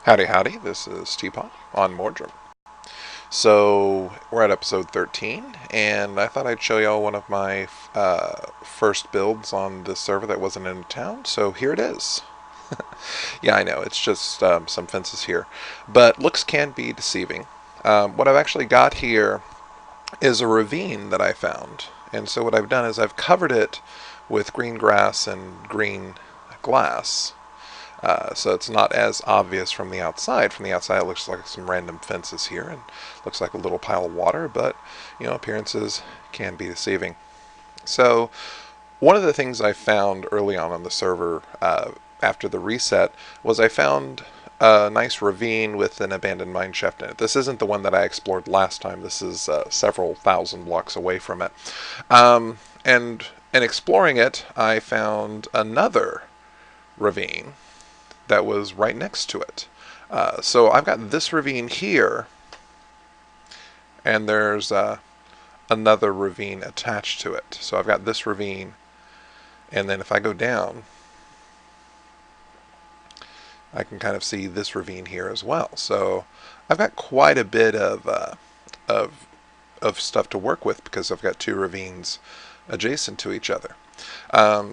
Howdy, howdy, this is TPot on Mordrum. So, we're at episode 13, and I thought I'd show y'all one of my first builds on this server that wasn't in town, so here it is. Yeah, I know, it's just some fences here, but looks can be deceiving. What I've actually got here is a ravine that I found, and so what I've done is I've covered it with green grass and green glass. So it's not as obvious from the outside. From the outside, it looks like some random fences here and looks like a little pile of water, but appearances can be deceiving. So one of the things I found early on the server after the reset was I found a nice ravine with an abandoned mine shaft in it. This isn't the one that I explored last time. This is several thousand blocks away from it. And in exploring it, I found another ravine that was right next to it. So I've got this ravine here, and there's another ravine attached to it. So I've got this ravine, and then if I go down, I can kind of see this ravine here as well. So I've got quite a bit of of stuff to work with because I've got two ravines adjacent to each other.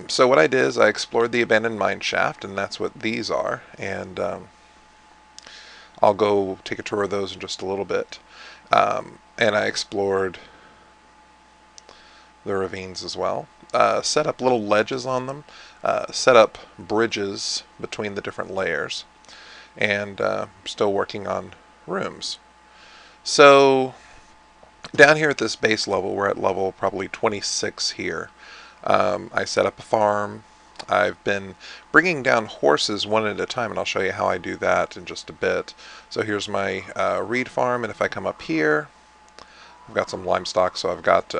So what I did is I explored the abandoned mine shaft, and that's what these are, and I'll go take a tour of those in just a little bit. And I explored the ravines as well. Set up little ledges on them, set up bridges between the different layers, and still working on rooms. So down here at this base level, we're at level probably 26 here. I set up a farm. I've been bringing down horses one at a time, and I'll show you how I do that in just a bit. So here's my reed farm, and if I come up here, I've got some limestock, so I've got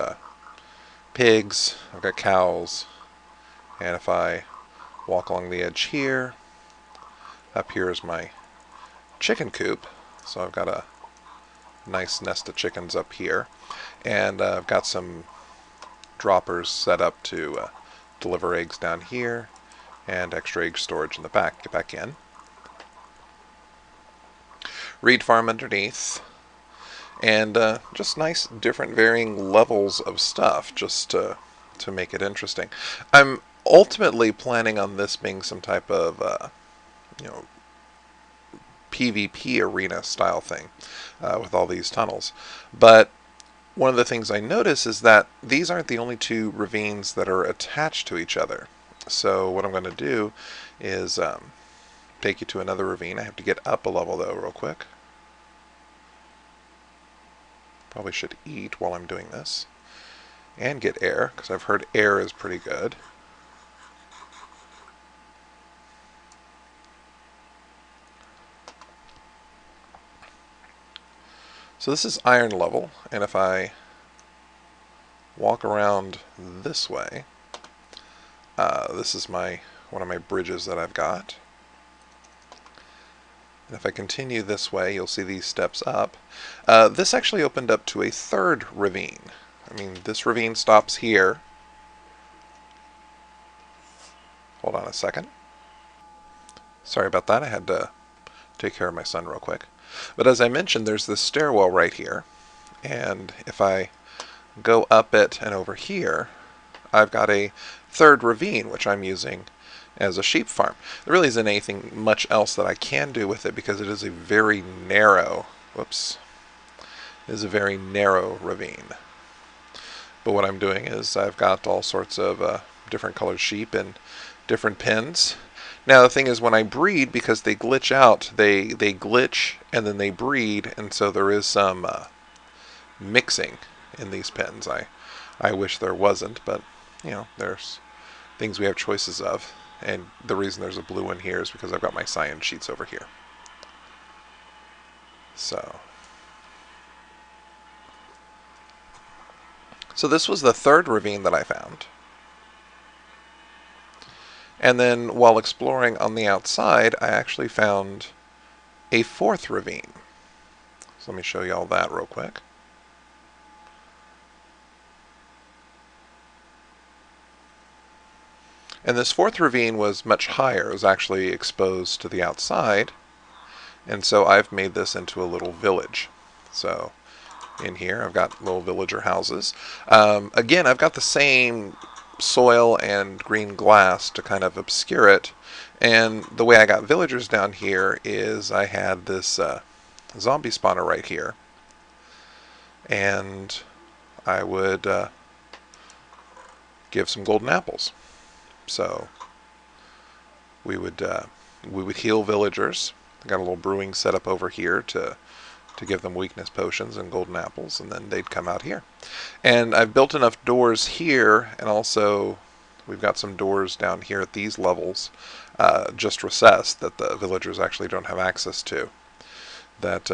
pigs, I've got cows, and if I walk along the edge here, up here is my chicken coop, so I've got a nice nest of chickens up here, and I've got some droppers set up to deliver eggs down here, and extra egg storage in the back. Get back in. Reed farm underneath, and just nice different varying levels of stuff just to make it interesting. I'm ultimately planning on this being some type of you know PvP arena style thing with all these tunnels, but one of the things I notice is that these aren't the only two ravines that are attached to each other. So what I'm going to do is take you to another ravine. I have to get up a level though real quick. Probably should eat while I'm doing this. And get air, because I've heard air is pretty good. So this is iron level, and if I walk around this way, this is one of my bridges that I've got. And if I continue this way, you'll see these steps up. This actually opened up to a third ravine. I mean, this ravine stops here. Hold on a second. Sorry about that. I had to take care of my son real quick. But as I mentioned, there's this stairwell right here, and if I go up it and over here, I've got a third ravine which I'm using as a sheep farm. There really isn't anything much else that I can do with it because it is a very narrow, it is a very narrow ravine. But what I'm doing is I've got all sorts of different colored sheep in different pens. Now the thing is, when I breed, because they glitch out, they glitch and then they breed, and so there is some mixing in these pens. I wish there wasn't, but there's things we have choices of, and the reason there's a blue one here is because I've got my cyan sheets over here. So this was the third ravine that I found. And then while exploring on the outside, I actually found a fourth ravine. So let me show you all that real quick. And this fourth ravine was much higher. It was actually exposed to the outside. And so I've made this into a little village. So in here I've got little villager houses. Again, I've got the same soil and green glass to kind of obscure it. And the way I got villagers down here is I had this zombie spawner right here. And I would give some golden apples. So we would heal villagers. I got a little brewing set up over here to give them weakness potions and golden apples, and then they'd come out here. And I've built enough doors here, and also we've got some doors down here at these levels, just recessed, that the villagers actually don't have access to, that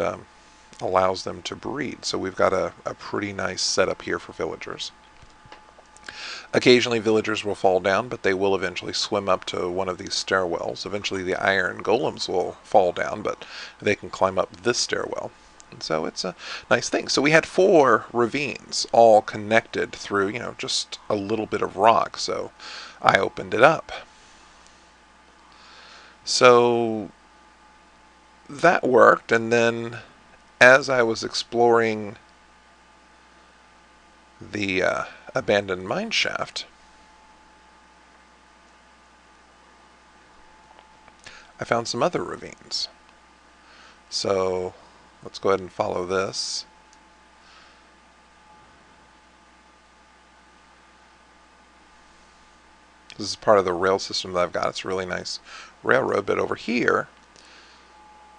allows them to breed. So we've got a pretty nice setup here for villagers. Occasionally villagers will fall down, but they will eventually swim up to one of these stairwells. Eventually the iron golems will fall down, but they can climb up this stairwell. And so it's a nice thing. So we had 4 ravines all connected through, just a little bit of rock. So I opened it up. So that worked, and then as I was exploring the abandoned mine shaft, I found some other ravines. So let's go ahead and follow this. This is part of the rail system that I've got. It's a really nice railroad, but over here,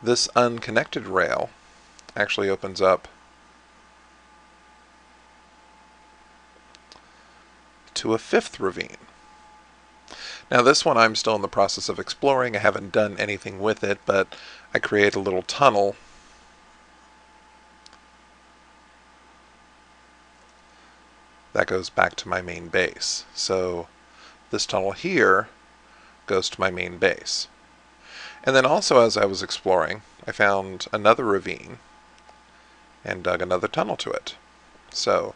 this unconnected rail actually opens up to a 5th ravine. Now this one I'm still in the process of exploring. I haven't done anything with it, but I create a little tunnel that goes back to my main base. So this tunnel here goes to my main base. And then also, as I was exploring, I found another ravine and dug another tunnel to it. So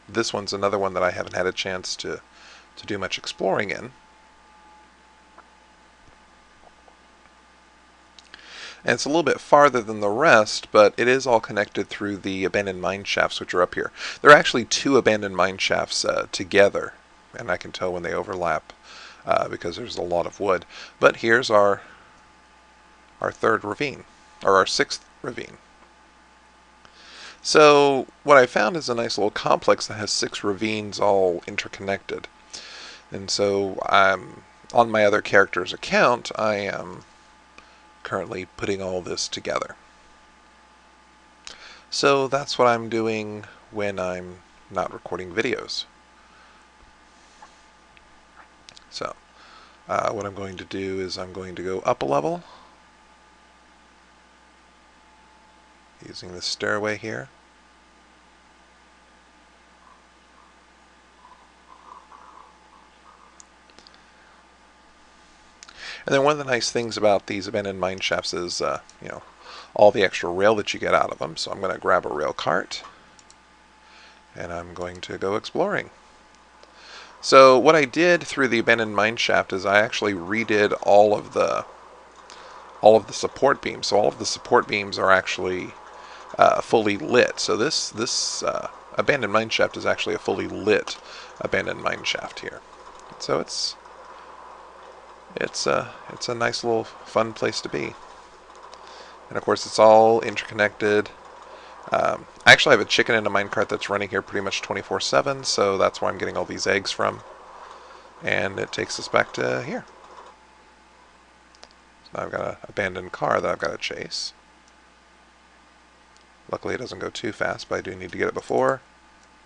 this one's another one that I haven't had a chance to do much exploring in. And it's a little bit farther than the rest, but it is all connected through the abandoned mine shafts, which are up here. There are actually 2 abandoned mine shafts together, and I can tell when they overlap because there's a lot of wood. But here's our 3rd ravine, or our 6th ravine. So what I found is a nice little complex that has 6 ravines all interconnected. And so on my other character's account, I am currently putting all this together. So that's what I'm doing when I'm not recording videos. So what I'm going to do is I'm going to go up a level using this stairway here. And then one of the nice things about these abandoned mine shafts is, all the extra rail that you get out of them. So I'm going to grab a rail cart, and I'm going to go exploring. So what I did through the abandoned mine shaft is I actually redid all of the support beams. So all of the support beams are actually fully lit. So this abandoned mine shaft is actually a fully lit abandoned mine shaft here. So it's a nice little fun place to be. And of course it's all interconnected. I actually have a chicken in a minecart that's running here pretty much 24/7, so that's where I'm getting all these eggs from. And it takes us back to here. So now I've got an abandoned car that I've got to chase. Luckily it doesn't go too fast, but I do need to get it before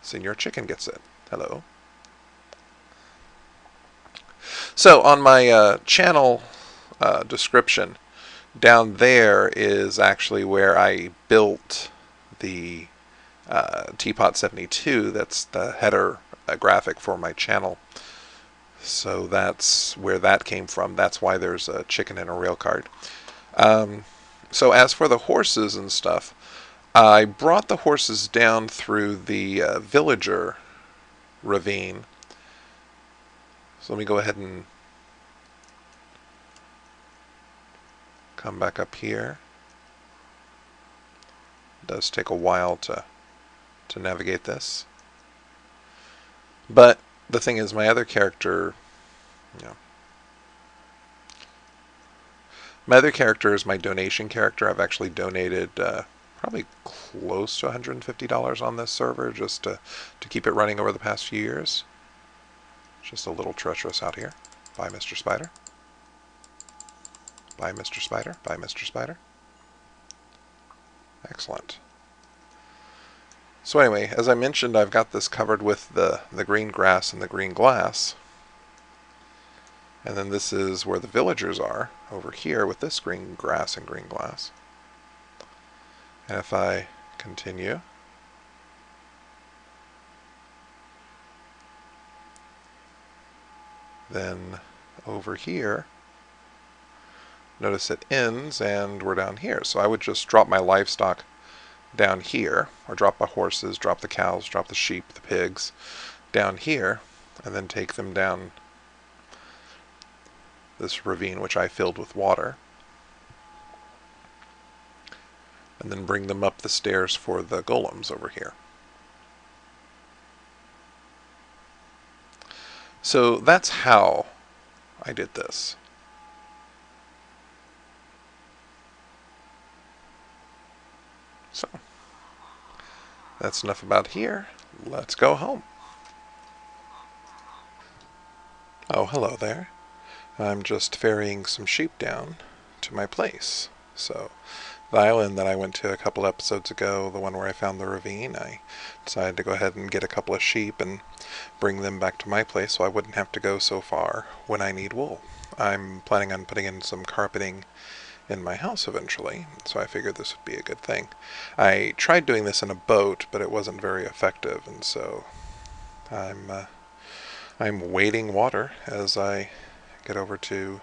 Senor Chicken gets it. Hello. So on my channel description, down there is actually where I built the TPot 72. That's the header graphic for my channel. So that's where that came from. That's why there's a chicken in a rail cart. So as for the horses and stuff, I brought the horses down through the villager ravine. So let me go ahead and come back up here. It does take a while to navigate this. But the thing is, my other character, you know, my other character is my donation character. I've actually donated probably close to $150 on this server just to keep it running over the past few years. Just a little treacherous out here. Bye, Mr. Spider. Bye, Mr. Spider. Bye, Mr. Spider. Excellent. So anyway, as I mentioned, I've got this covered with the green grass and the green glass. And then this is where the villagers are, over here with this green grass and green glass. And if I continue, then over here, notice it ends and we're down here. So I would just drop my livestock down here, or drop the horses, drop the cows, drop the sheep, the pigs down here, and then take them down this ravine which I filled with water, and then bring them up the stairs for the golems over here. So that's how I did this. So that's enough about here. Let's go home. Oh, hello there. I'm just ferrying some sheep down to my place. So the island that I went to a couple episodes ago, the one where I found the ravine, I decided to go ahead and get a couple of sheep and bring them back to my place so I wouldn't have to go so far when I need wool. I'm planning on putting in some carpeting in my house eventually, so I figured this would be a good thing. I tried doing this in a boat, but it wasn't very effective, and so I'm wading water as I get over to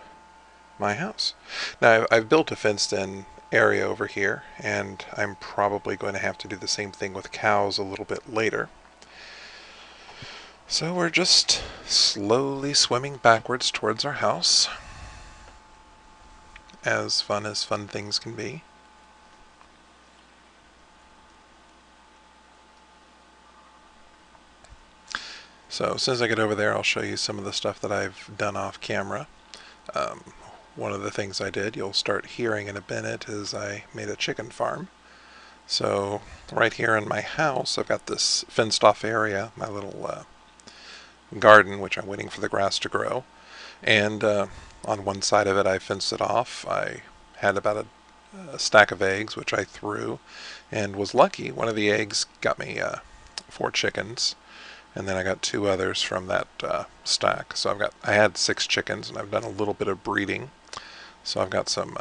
my house. Now, I've built a fenced-in area over here, and I'm probably going to have to do the same thing with cows a little bit later. So we're just slowly swimming backwards towards our house. As fun things can be. So as soon as I get over there, I'll show you some of the stuff that I've done off camera. One of the things I did, you'll start hearing in a minute, is I made a chicken farm. So right here in my house, I've got this fenced off area, my little garden, which I'm waiting for the grass to grow. And on one side of it, I fenced it off. I had about a stack of eggs, which I threw, and was lucky. One of the eggs got me 4 chickens, and then I got 2 others from that stack. So I had 6 chickens, and I've done a little bit of breeding. So I've got some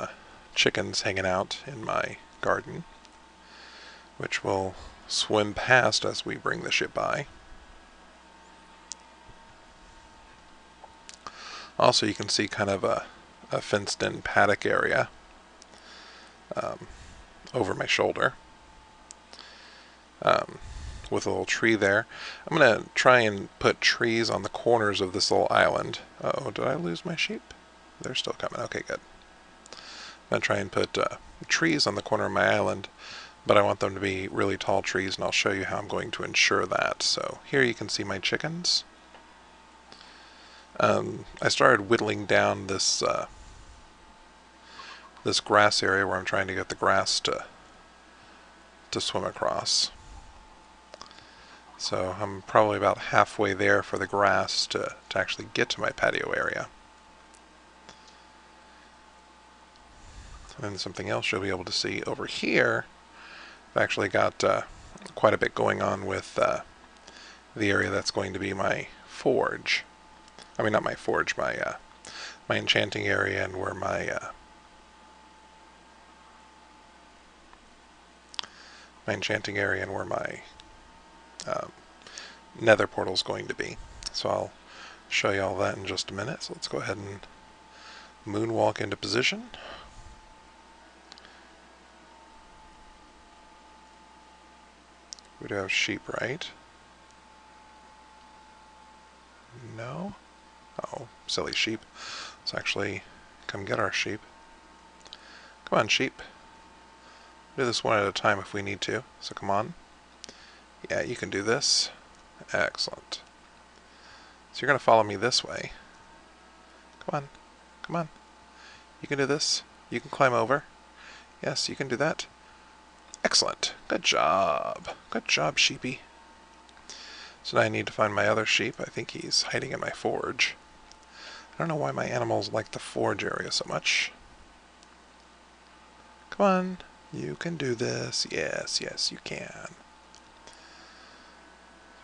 chickens hanging out in my garden, which will swim past as we bring the ship by. Also, you can see kind of a fenced-in paddock area over my shoulder with a little tree there. I'm going to try and put trees on the corners of this little island. Uh-oh, did I lose my sheep? They're still coming. Okay, good. I'm going to try and put trees on the corner of my island, but I want them to be really tall trees, and I'll show you how I'm going to ensure that. So here you can see my chickens. I started whittling down this this grass area where I'm trying to get the grass to swim across. So I'm probably about halfway there for the grass to actually get to my patio area. And something else you'll be able to see over here, I've actually got quite a bit going on with the area that's going to be my forge. I mean, not my forge, my enchanting area, and where my enchanting area and where my nether portal is going to be. So I'll show you all that in just a minute. So let's go ahead and moonwalk into position. We do have sheep, right? No? Oh, silly sheep. Let's actually come get our sheep. Come on, sheep. Do this one at a time if we need to, so come on. Yeah, you can do this. Excellent. So you're going to follow me this way. Come on. Come on. You can do this. You can climb over. Yes, you can do that. Excellent. Good job. Good job, sheepy. So now I need to find my other sheep. I think he's hiding in my forge. I don't know why my animals like the forge area so much. Come on. You can do this. Yes, yes, you can.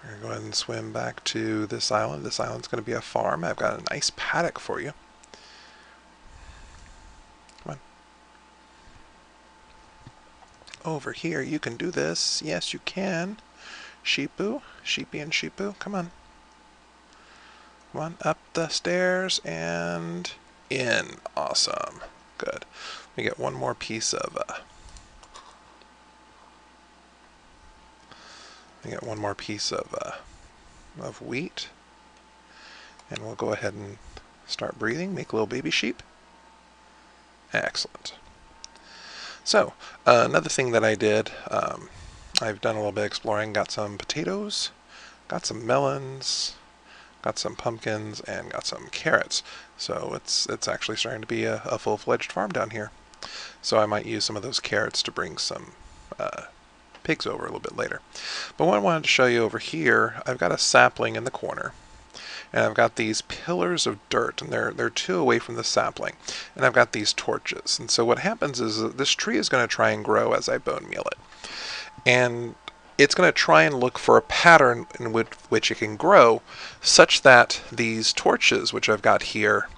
We're going to go ahead and swim back to this island. This island's going to be a farm. I've got a nice paddock for you. Come on. Over here, you can do this. Yes, you can. Sheepoo, sheepy and sheepoo, come on. Come on, up the stairs and in. Awesome. Good. We get one more piece of of wheat, and we'll go ahead and start breathing. Make little baby sheep. Excellent. So another thing that I did, I've done a little bit of exploring. Got some potatoes, got some melons, got some pumpkins, and got some carrots. So it's actually starting to be a full-fledged farm down here. So I might use some of those carrots to bring some pigs over a little bit later. But what I wanted to show you over here, I've got a sapling in the corner, and I've got these pillars of dirt, and they're 2 away from the sapling, and I've got these torches. And so what happens is that this tree is going to try and grow as I bone meal it, and it's going to try and look for a pattern in which it can grow, such that these torches, which I've got here,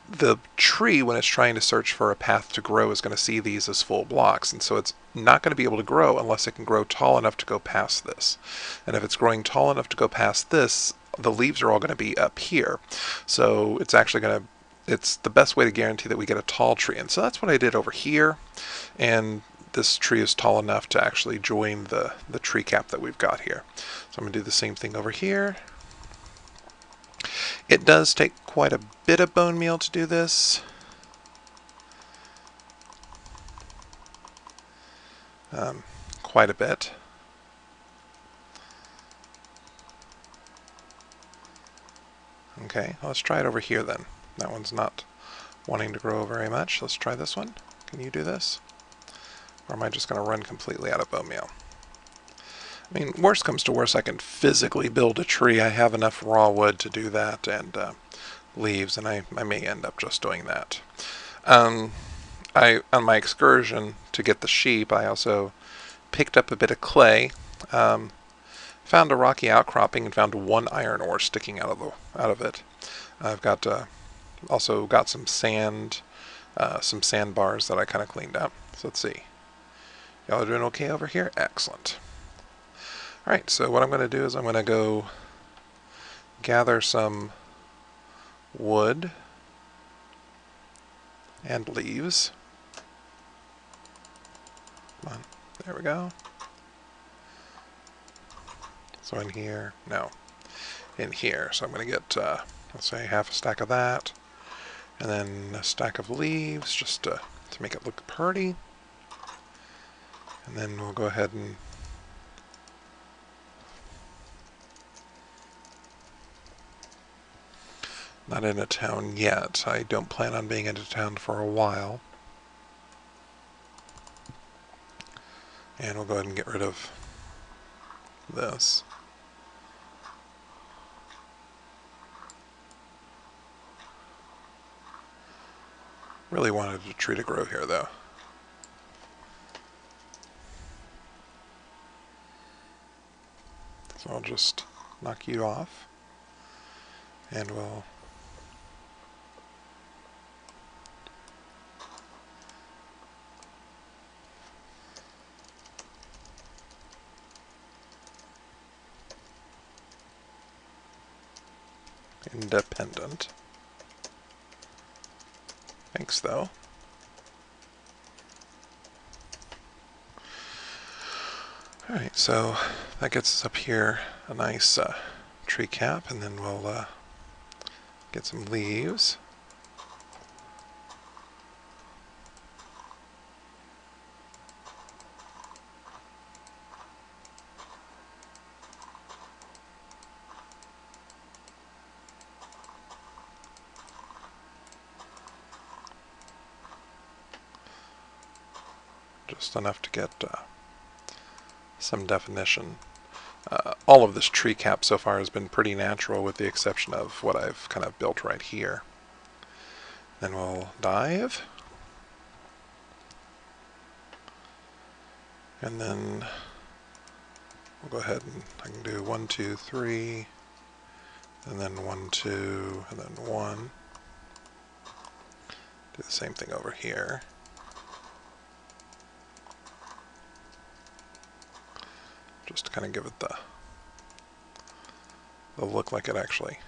the tree, when it's trying to search for a path to grow, is going to see these as full blocks, and so it's not going to be able to grow unless it can grow tall enough to go past this. And if it's growing tall enough to go past this, the leaves are all going to be up here. So it's actually going to, it's the best way to guarantee that we get a tall tree. And so that's what I did over here, and this tree is tall enough to actually join the tree cap that we've got here. So I'm going to do the same thing over here. It does take quite a bit of bone meal to do this. Quite a bit. Okay, let's try it over here then. That one's not wanting to grow very much. Let's try this one. Can you do this? Or am I just going to run completely out of bone meal? I mean, worst comes to worst, I can physically build a tree. I have enough raw wood to do that, and leaves, and I may end up just doing that. On my excursion to get the sheep, I also picked up a bit of clay, found a rocky outcropping, and found 1 iron ore sticking out of it. I've got also got some sandbars that I kind of cleaned up. So let's see. Y'all are doing okay over here? Excellent. Alright, so what I'm going to do is I'm going to go gather some wood and leaves. Come on, there we go. So in here, no, in here. So I'm going to get, let's say, half a stack of that, and then a stack of leaves, just to make it look pretty. And then we'll go ahead and not in a town yet. I don't plan on being in a town for a while. And we'll go ahead and get rid of this. Really wanted a tree to grow here, though. So I'll just knock you off, and we'll independent. Thanks, though. Alright, so that gets us up here a nice tree cap, and then we'll get some leaves. just enough to get some definition. All of this tree cap so far has been pretty natural with the exception of what I've kind of built right here. Then we'll dive. And then we'll go ahead and I can do 1, 2, 3, and then 1, 2, and then 1. Do the same thing over here. Just to kind of give it the look like it actually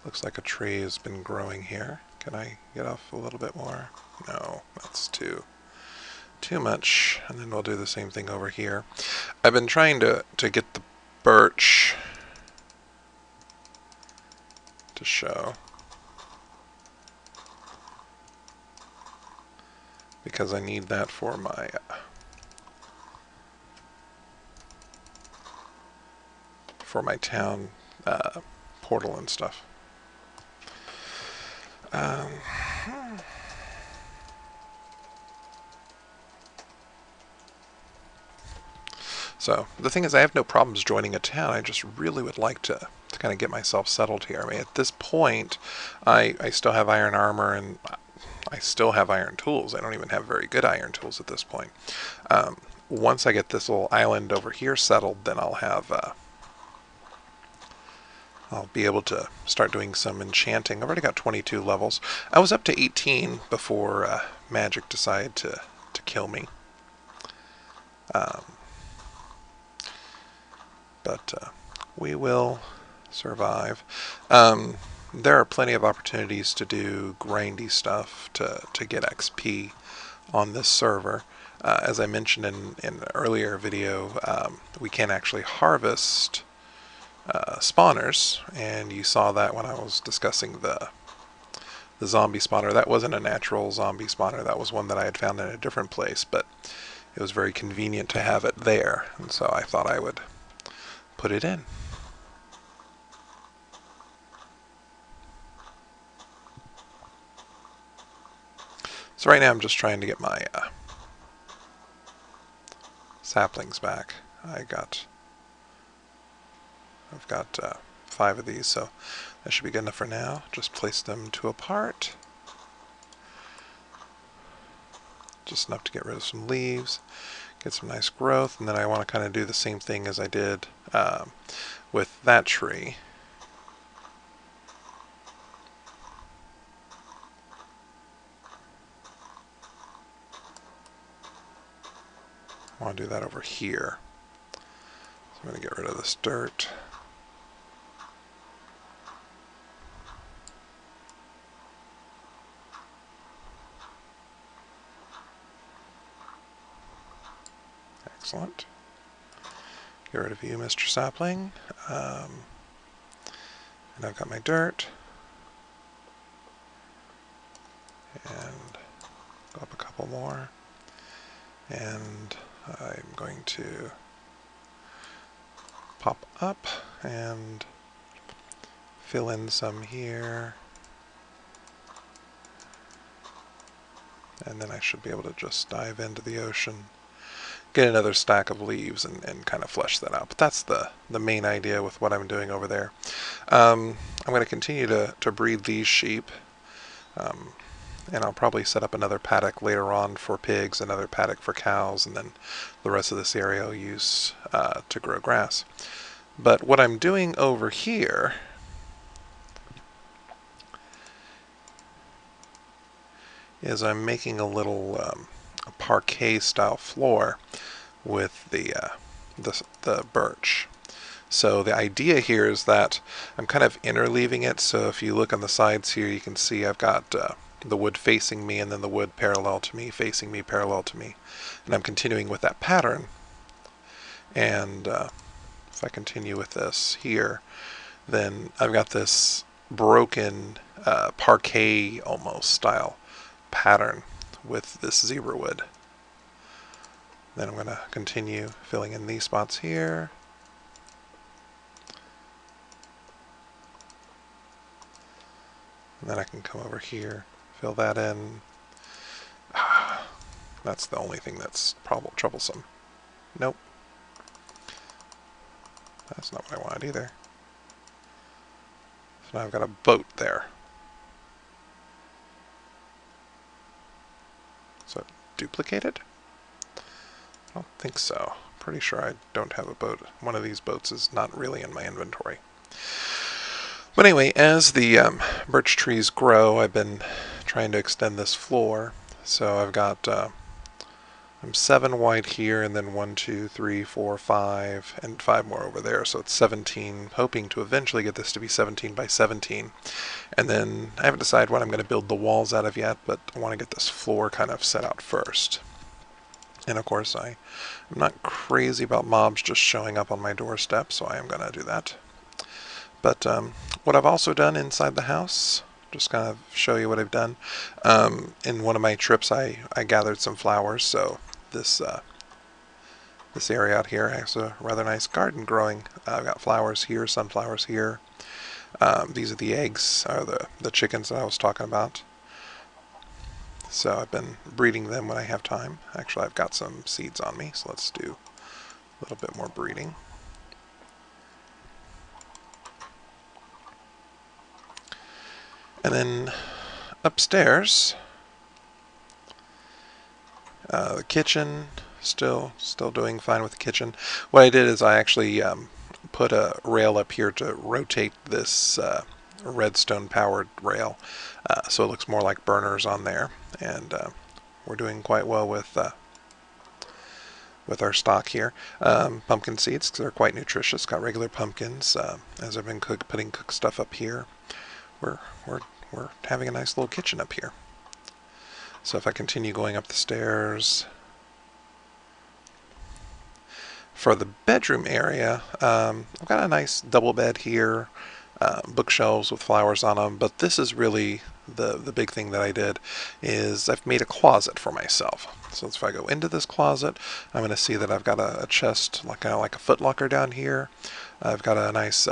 looks like a tree has been growing here. Can I get off a little bit more? No, that's too much. And then we'll do the same thing over here. I've been trying to get the birch to show, because I need that for my town portal and stuff. So the thing is, I have no problems joining a town. I just really would like to kind of get myself settled here. I mean, at this point, I still have iron armor and I still have iron tools. I don't even have very good iron tools at this point. Once I get this little island over here settled, then I'll have I'll be able to start doing some enchanting. I've already got 22 levels. I was up to 18 before magic decided to kill me. But we will survive. There are plenty of opportunities to do grindy stuff to get XP on this server. As I mentioned in an earlier video, we can actually harvest spawners, and you saw that when I was discussing the zombie spawner. That wasn't a natural zombie spawner, that was one that I had found in a different place, but it was very convenient to have it there, and so I thought I would put it in. So right now I'm just trying to get my saplings back. I've got 5 of these, so that should be good enough for now. Just place them 2 apart. Just enough to get rid of some leaves, get some nice growth, and then I want to kind of do the same thing as I did with that tree. I want to do that over here. So I'm going to get rid of this dirt. Excellent. Get rid of you, Mr. Sapling. And I've got my dirt. And go up a couple more. And I'm going to pop up and fill in some here. And then I should be able to just dive into the ocean, get another stack of leaves, and kind of flesh that out. But that's the main idea with what I'm doing over there. I'm going to continue to breed these sheep. And I'll probably set up another paddock later on for pigs, another paddock for cows, and then the rest of this area I'll use to grow grass. But what I'm doing over here is I'm making a little a parquet style floor with the birch. So the idea here is that I'm kind of interleaving it, so if you look on the sides here you can see I've got the wood facing me and then the wood parallel to me, facing me, parallel to me. And I'm continuing with that pattern. And if I continue with this here, then I've got this broken parquet almost style pattern with this zebra wood. Then I'm going to continue filling in these spots here. And then I can come over here fill that in. That's the only thing that's troublesome. Nope. That's not what I wanted either. So now I've got a boat there. So duplicated? I don't think so. Pretty sure I don't have a boat. One of these boats is not really in my inventory. But anyway, as the birch trees grow, I've been trying to extend this floor. So I've got I'm 7 wide here, and then 1, 2, 3, 4, 5, and 5 more over there. So it's 17, hoping to eventually get this to be 17 by 17. And then I haven't decided what I'm going to build the walls out of yet, but I want to get this floor kind of set out first. And of course, I'm not crazy about mobs just showing up on my doorstep, so I am going to do that. But what I've also done inside the house, just kind of show you what I've done. In one of my trips, I gathered some flowers, so this area out here has a rather nice garden growing. I've got flowers here, sunflowers here. These are the eggs, or the chickens that I was talking about. So I've been breeding them when I have time. Actually, I've got some seeds on me, so let's do a little bit more breeding. And then upstairs, the kitchen, still doing fine with the kitchen. What I did is I actually put a rail up here to rotate this redstone powered rail, so it looks more like burners on there. And we're doing quite well with our stock here. Pumpkin seeds, because they're quite nutritious. Got regular pumpkins. As I've been putting cooked stuff up here, we're having a nice little kitchen up here. So if I continue going up the stairs, for the bedroom area, I've got a nice double bed here, bookshelves with flowers on them, but this is really the big thing that I did, is I've made a closet for myself. So if I go into this closet, I'm going to see that I've got a chest, kind of like a footlocker down here. I've got a nice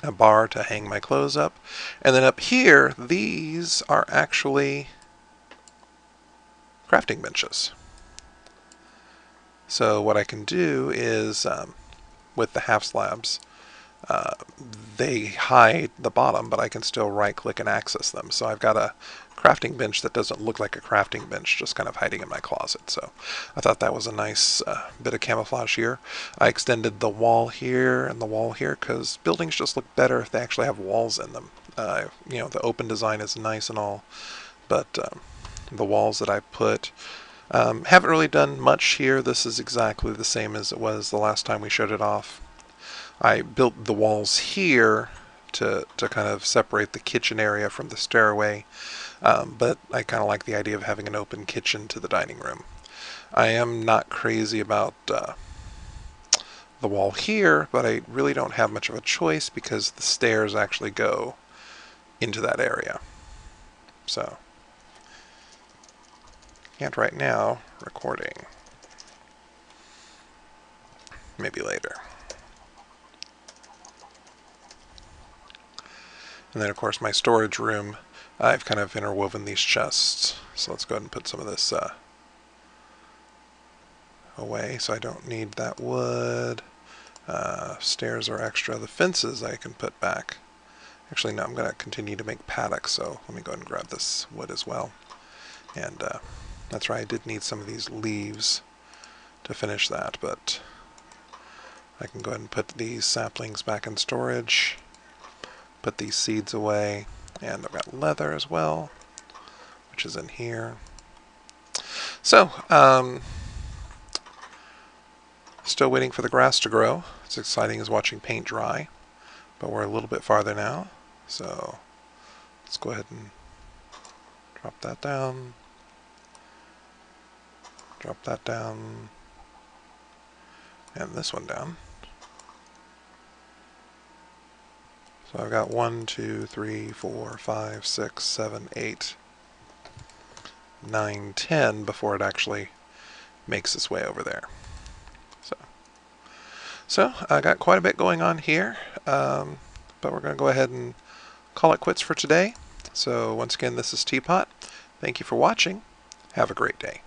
a bar to hang my clothes up. And then up here, these are actually crafting benches. So what I can do is, with the half slabs, they hide the bottom, but I can still right-click and access them. So I've got a crafting bench that doesn't look like a crafting bench, just kind of hiding in my closet. So I thought that was a nice bit of camouflage here. I extended the wall here and the wall here because buildings just look better if they actually have walls in them. You know, the open design is nice and all, but the walls that I put, haven't really done much here. This is exactly the same as it was the last time we showed it off. I built the walls here to kind of separate the kitchen area from the stairway, but I kind of like the idea of having an open kitchen to the dining room. I am not crazy about the wall here, but I really don't have much of a choice because the stairs actually go into that area. So, can't right now, recording. Maybe later. And then, of course, my storage room, I've kind of interwoven these chests. So let's go ahead and put some of this away, so I don't need that wood. Stairs are extra. The fences I can put back. Actually, no, I'm going to continue to make paddocks, so let me go ahead and grab this wood as well. And that's right, I did need some of these leaves to finish that, but I can go ahead and put these saplings back in storage. Put these seeds away, and I've got leather as well, which is in here. So, still waiting for the grass to grow. It's exciting as watching paint dry, but we're a little bit farther now. So, let's go ahead and drop that down. Drop that down. And this one down. So I've got 1, 2, 3, 4, 5, 6, 7, 8, 9, 10 before it actually makes its way over there. So I got quite a bit going on here, but we're going to go ahead and call it quits for today. So once again, this is TPot. Thank you for watching. Have a great day.